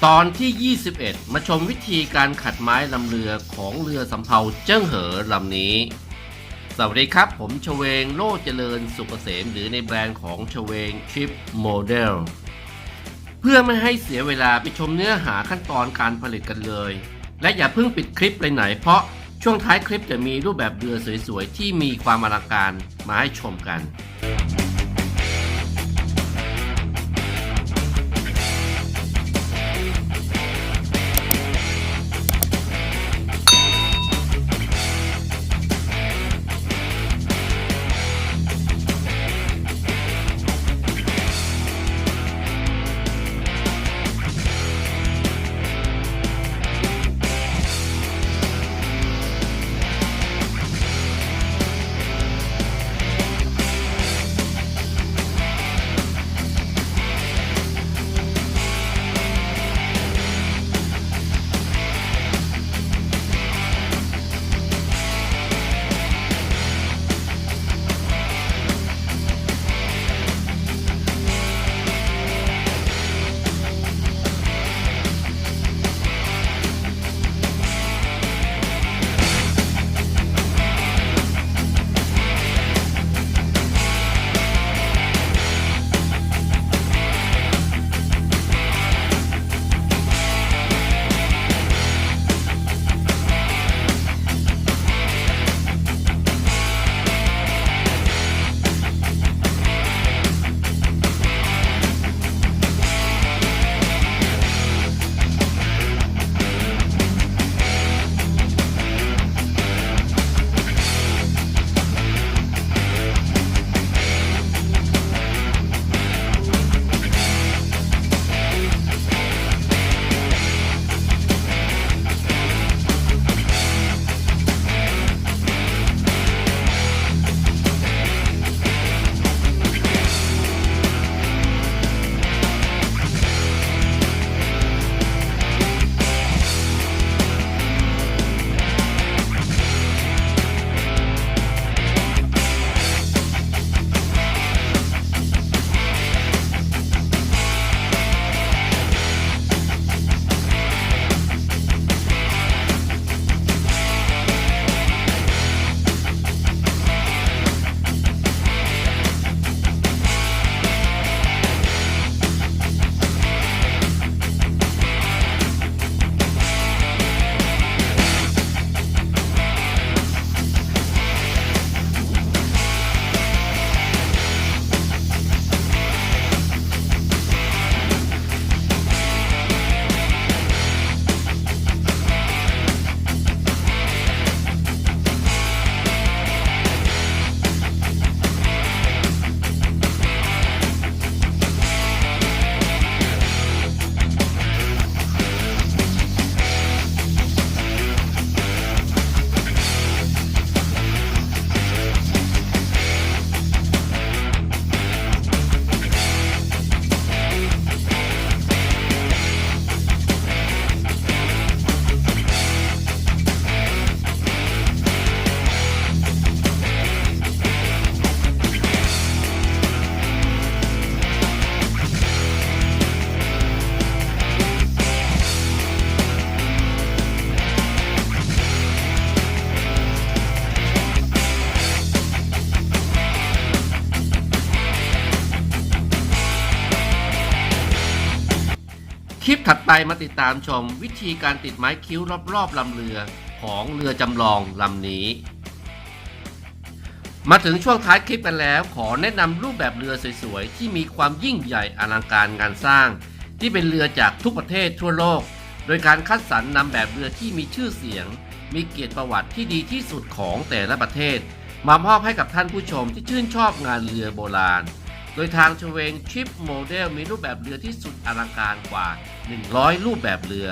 ตอนที่ 21 มาชมวิธีการขัดไม้ลำเรือของเรือสำเภาเจิ้งเหอลำนี้สวัสดีครับผมชเวงโลเจริญสุกเกษมหรือในแบรนด์ของชเวงชิปโมเดลเพื่อไม่ให้เสียเวลาไปชมเนื้อหาขั้นตอนการผลิตกันเลยและอย่าเพิ่งปิดคลิปไปไหนเพราะช่วงท้ายคลิปจะมีรูปแบบเรือสวยๆที่มีความอลังการมาให้ชมกันคลิปถัดไปมาติดตามชมวิธีการติดไม้คิ้วรอบๆลำเรือของเรือจำลองลำนี้มาถึงช่วงท้ายคลิปกันแล้วขอแนะนำรูปแบบเรือสวยๆที่มีความยิ่งใหญ่อลังการงานสร้างที่เป็นเรือจากทุกประเทศทั่วโลกโดยการคัดสรรนำแบบเรือที่มีชื่อเสียงมีเกียรติประวัติที่ดีที่สุดของแต่ละประเทศมามอบให้กับท่านผู้ชมที่ชื่นชอบงานเรือโบราณโดยทางชเวงชิปโมเดลมีรูปแบบเรือที่สุดอลังการกว่า100รูปแบบเรือ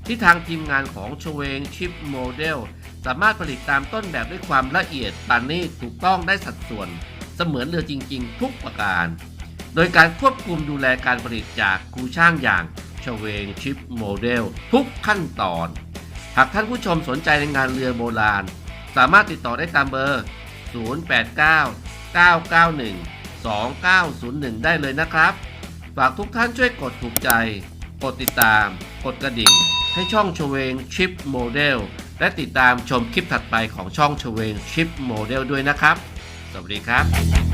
ที่ทางทีมงานของชเวงชิปโมเดลสามารถผลิตตามต้นแบบด้วยความละเอียดปานนีตถูกต้องได้สัดส่วนเสมือนเรือจริงๆทุกประการโดยการควบคุมดูแลการผลิตจากครูช่างอย่างชเวงชิปโมเดลทุกขั้นตอนหากท่านผู้ชมสนใจในงานเรือโบราณสามารถติดต่อได้ตามเบอร์ 089 991 2901 ได้เลยนะครับฝากทุกท่านช่วยกดถูกใจกดติดตาม กดกระดิ่งให้ช่องเฉวงชิปโมเดลและติดตามชมคลิปถัดไปของช่องเฉวงชิปโมเดลด้วยนะครับสวัสดีครับ